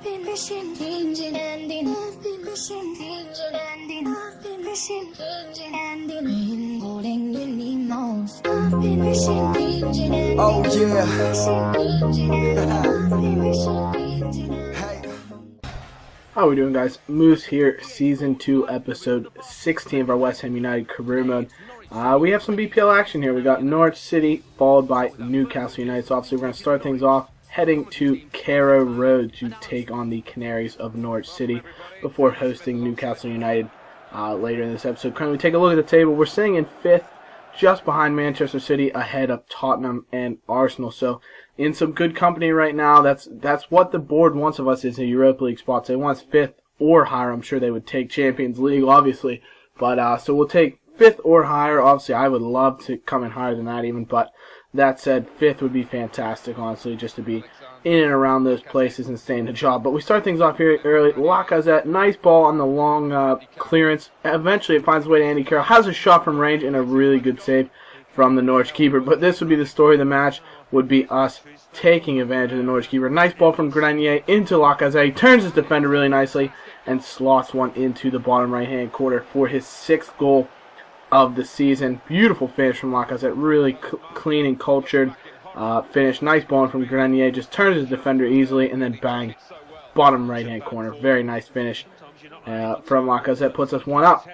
Oh yeah. How are we doing, guys? Moose here, Season 2, Episode 16 of our West Ham United career mode. We have some BPL action here. We got Norwich City, followed by Newcastle United. So obviously we're going to start things off heading to Carrow Road to take on the Canaries of Norwich City before hosting Newcastle United later in this episode. Currently, take a look at the table. We're sitting in 5th, just behind Manchester City, ahead of Tottenham and Arsenal. So in some good company right now. That's what the board wants of us, is a Europa League spot. So they want us 5th or higher. I'm sure they would take Champions League, obviously. But so we'll take 5th or higher. Obviously, I would love to come in higher than that even. But that said, 5th would be fantastic, honestly, just to be in and around those places and stay in the job. But we start things off here early. Lacazette, nice ball on the long clearance. Eventually, it finds its way to Andy Carroll. Has a shot from range and a really good save from the Norwich keeper. But this would be the story of the match, would be us taking advantage of the Norwich keeper. Nice ball from Grenier into Lacazette. He turns his defender really nicely and slots one into the bottom right-hand corner for his 6th goal of the season. Beautiful finish from Lacazette. Really clean and cultured finish. Nice ball from Grenier. Just turns his defender easily and then bang. Bottom right-hand corner. Very nice finish from Lacazette. Puts us one up.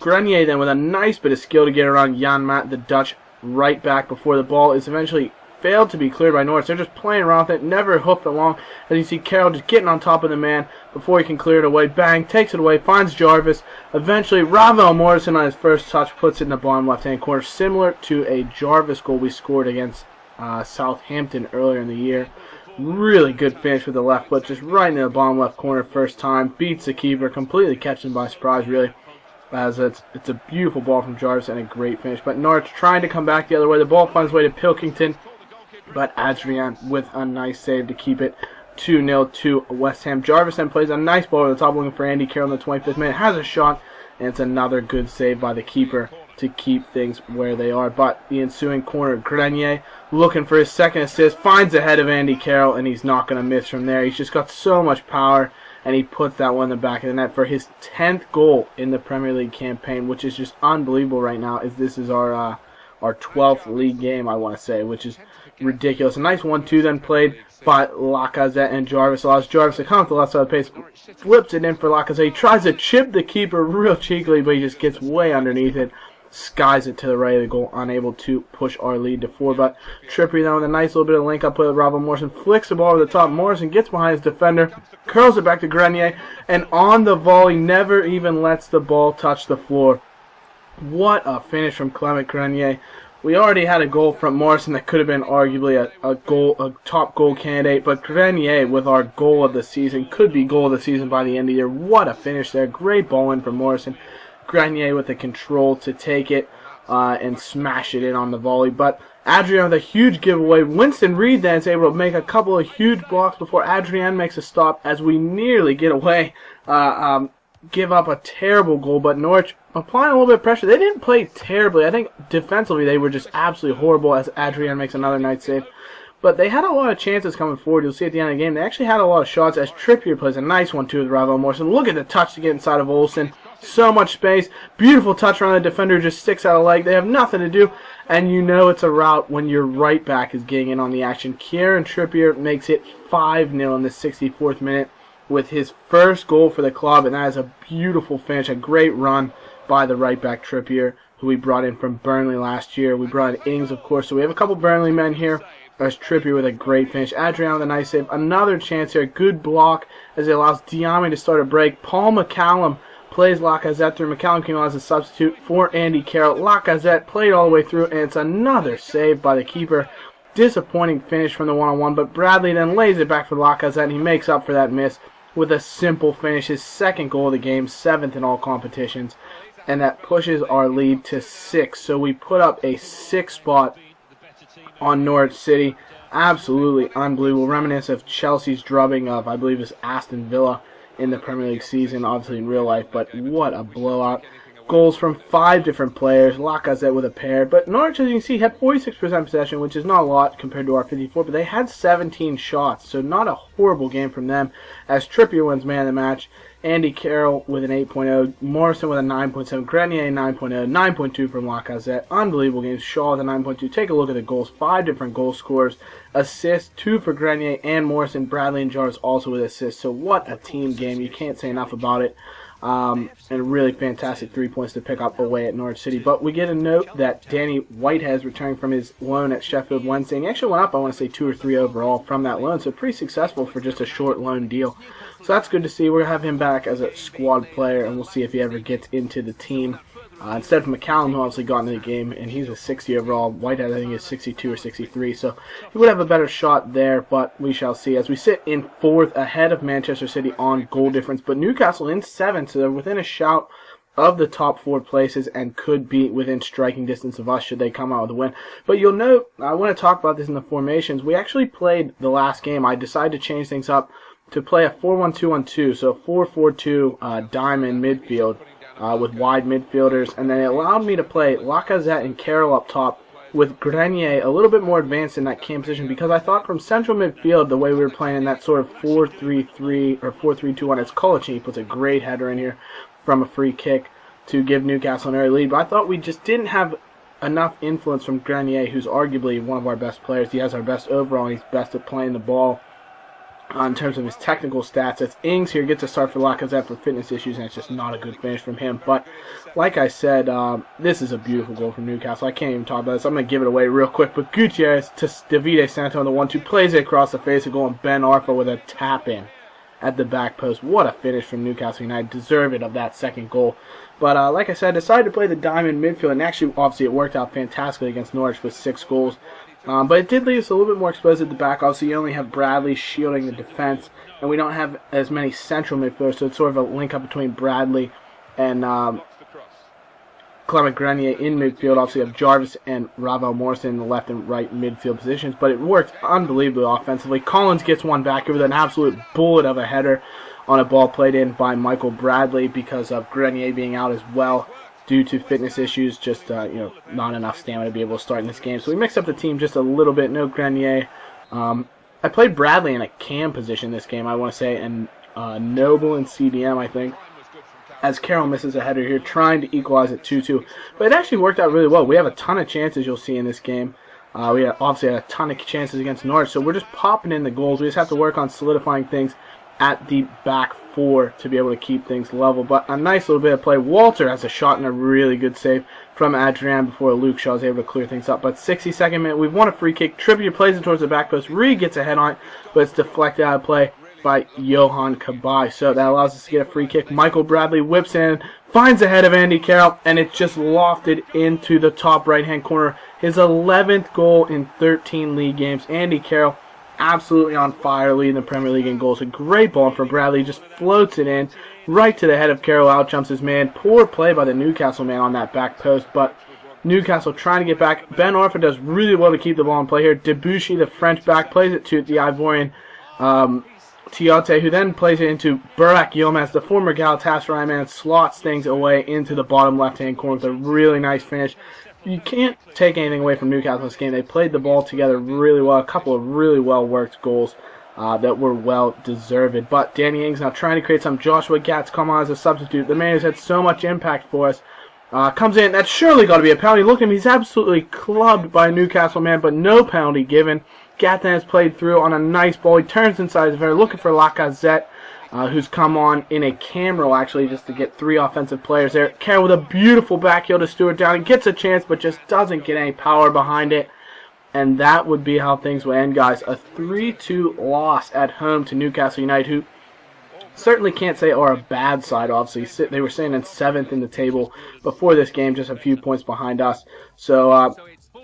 Grenier then with a nice bit of skill to get around Jan Maat, the Dutch right back, before the ball is eventually failed to be cleared by Norwich. They're just playing around with it, never hoofed along. As you see, Carroll just getting on top of the man before he can clear it away. Bang, takes it away, finds Jarvis. Eventually, Ravel Morrison on his first touch puts it in the bottom left-hand corner, similar to a Jarvis goal we scored against Southampton earlier in the year. Really good finish with the left foot, just right into the bottom left corner first time. Beats the keeper, completely catching him by surprise, really. As it's a beautiful ball from Jarvis and a great finish. But Norwich trying to come back the other way. The ball finds its way to Pilkington, but Adrian with a nice save to keep it 2-0 to West Ham. Jarvis then plays a nice ball over the top, looking for Andy Carroll in the 25th minute. Has a shot, and it's another good save by the keeper to keep things where they are. But the ensuing corner, Grenier looking for his 2nd assist, finds the head of Andy Carroll, and he's not going to miss from there. He's just got so much power, and he puts that one in the back of the net for his 10th goal in the Premier League campaign, which is just unbelievable right now, as this is our 12th league game, I want to say, which is ridiculous. A nice 1-2 then played by Lacazette, and Jarvis allows Jarvis to come up the left side of the pace, flips it in for Lacazette. He tries to chip the keeper real cheekily, but he just gets way underneath it, skies it to the right of the goal, unable to push our lead to 4. But Trippier then with a nice little bit of link up play with Ravel Morrison, flicks the ball over the top. Morrison gets behind his defender, curls it back to Grenier, and on the volley never even lets the ball touch the floor. What a finish from Clement Grenier. We already had a goal from Morrison that could have been arguably a top goal candidate, but Grenier with our goal of the season, could be goal of the season by the end of the year. What a finish there. Great ball in from Morrison. Grenier with the control to take it and smash it in on the volley. But Adrian with a huge giveaway. Winston Reid then is able to make a couple of huge blocks before Adrian makes a stop as we nearly get away. Give up a terrible goal, but Norwich applying a little bit of pressure. They didn't play terribly. I think defensively they were just absolutely horrible as Adrian makes another nice save. But they had a lot of chances coming forward. You'll see at the end of the game, they actually had a lot of shots as Trippier plays a nice one too with Ravel Morrison. Look at the touch to get inside of Olsen. So much space. Beautiful touch around the defender, just sticks out of leg. They have nothing to do, and you know it's a rout when your right back is getting in on the action. Kieran Trippier makes it 5-0 in the 64th minute with his first goal for the club, and that is a beautiful finish, a great run by the right back Trippier, who we brought in from Burnley last year. We brought in Ings, of course, so we have a couple Burnley men here. There's Trippier with a great finish. Adrian with a nice save. Another chance here. Good block as it allows Diame to start a break. Paul McCallum plays Lacazette through. McCallum came on as a substitute for Andy Carroll. Lacazette played all the way through, and it's another save by the keeper. Disappointing finish from the one-on-one, but Bradley then lays it back for Lacazette, and he makes up for that miss with a simple finish. His 2nd goal of the game, 7th in all competitions, and that pushes our lead to 6. So we put up a 6th spot on Norwich City. Absolutely unbelievable. Reminiscent of Chelsea's drubbing of, I believe, is Aston Villa in the Premier League season, obviously in real life, but what a blowout. goals from 5 different players. Lacazette with a pair. But Norwich, as you can see, had 46% possession, which is not a lot compared to our 54, but they had 17 shots, so not a horrible game from them, as Trippier wins man of the match. Andy Carroll with an 8.0, Morrison with a 9.7, Grenier 9.0, 9.2 from Lacazette. Unbelievable games. Shaw with a 9.2. Take a look at the goals. 5 different goal scorers. Assists, 2 for Grenier and Morrison. Bradley and Jars also with assists. So what a team game. You can't say enough about it. And really fantastic 3 points to pick up away at Norwich City. But we get a note that Danny Whitehead is returning from his loan at Sheffield Wednesday. And he actually went up, I want to say, 2 or 3 overall from that loan. So pretty successful for just a short loan deal. So that's good to see. We're going to have him back as a squad player, and we'll see if he ever gets into the team. Instead of McCallum, who obviously got into the game, and he's a 60 overall. Whitehead, I think, is 62 or 63, so he would have a better shot there, but we shall see. As we sit in 4th ahead of Manchester City on goal difference, but Newcastle in 7th, so they're within a shout of the top 4 places and could be within striking distance of us should they come out with a win. But you'll note, I want to talk about this in the formations. We actually played the last game. I decided to change things up to play a 4-1-2-1-2, so 4-4-2 diamond midfield with wide midfielders, and then it allowed me to play Lacazette and Carroll up top with Grenier a little bit more advanced in that cam position, because I thought from central midfield, the way we were playing in that sort of 4-3-3 or 4-3-2-1, it's Colaccini puts a great header in here from a free kick to give Newcastle an early lead, but I thought we just didn't have enough influence from Grenier, who's arguably one of our best players. He has our best overall, and he's best at playing the ball. In terms of his technical stats, it's Ings here gets a start for Lacazette for fitness issues, and it's just not a good finish from him. But like I said, this is a beautiful goal from Newcastle. I can't even talk about this. I'm going to give it away real quick. But Gutierrez to Davide Santo on the 1-2, plays it across the face of goal, and Ben Arfa with a tap-in at the back post. What a finish from Newcastle United. Deserve it of that second goal. But like I said, I decided to play the diamond midfield, and actually, obviously, it worked out fantastically against Norwich with 6 goals. But it did leave us a little bit more exposed at the back. Obviously, you only have Bradley shielding the defense, and we don't have as many central midfielders, so it's sort of a link-up between Bradley and Clement Grenier in midfield. Obviously, you have Jarvis and Ravel Morrison in the left and right midfield positions, but it worked unbelievably offensively. Collins gets one back with an absolute bullet of a header on a ball played in by Michael Bradley because of Grenier being out as well due to fitness issues, just not enough stamina to be able to start in this game. So we mixed up the team just a little bit. No Grenier. I played Bradley in a cam position this game, I want to say, and Noble in CDM, I think, as Carroll misses a header here, trying to equalize it 2-2. But it actually worked out really well. We have a ton of chances you'll see in this game. We obviously had a ton of chances against Norwich, so we're just popping in the goals. We just have to work on solidifying things at the back 4 to be able to keep things level. But a nice little bit of play. Walter has a shot and a really good save from Adrian before Luke Shaw is able to clear things up. But 62nd minute, we've won a free kick. Trippier plays it towards the back post. Reed gets a head on it, but it's deflected out of play by Johan Cabai. So that allows us to get a free kick. Michael Bradley whips in, finds the head of Andy Carroll, and it's just lofted into the top right-hand corner. His 11th goal in 13 league games. Andy Carroll absolutely on fire, leading the Premier League in goals. A great ball from Bradley, just floats it in right to the head of Carroll, out jumps his man. Poor play by the Newcastle man on that back post, but Newcastle trying to get back. Ben Arfa does really well to keep the ball in play here. Debussy, the French back, plays it to the Ivorian Tiote, who then plays it into Burak Yilmaz, the former Galatasaray man, slots things away into the bottom left-hand corner with a really nice finish. You can't take anything away from Newcastle in this game. They played the ball together really well. A couple of really well-worked goals that were well-deserved. But Danny Ings now trying to create some. Joshua Gatz come on as a substitute. The man who's had so much impact for us comes in. That's surely got to be a penalty. Look at him. He's absolutely clubbed by a Newcastle man, but no penalty given. Gatton has played through on a nice ball. He turns inside his very looking for Lacazette, who's come on in a cam roll, actually, just to get 3 offensive players there. Carroll with a beautiful back heel to Stuart Downing. Gets a chance, but just doesn't get any power behind it. And that would be how things would end, guys. A 3-2 loss at home to Newcastle United, who certainly can't say are a bad side, obviously. They were sitting in 7th in the table before this game, just a few points behind us. So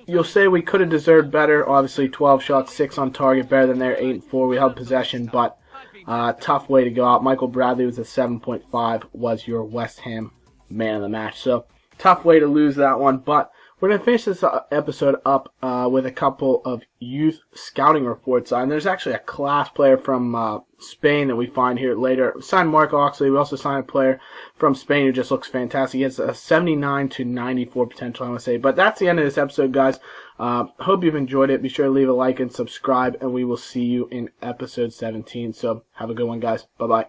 you'll say we could have deserved better. Obviously, 12 shots, 6 on target, better than their 8-4. We held possession, but tough way to go out. Michael Bradley was a 7.5, was your West Ham man of the match. So tough way to lose that one, but We're going to finish this episode up with a couple of youth scouting reports. And there's actually a class player from Spain that we find here later. We signed Mark Oxley. We also signed a player from Spain who just looks fantastic. He has a 79 to 94 potential, I want to say. But that's the end of this episode, guys. Hope you've enjoyed it. Be sure to leave a like and subscribe, and we will see you in episode 17. So have a good one, guys. Bye-bye.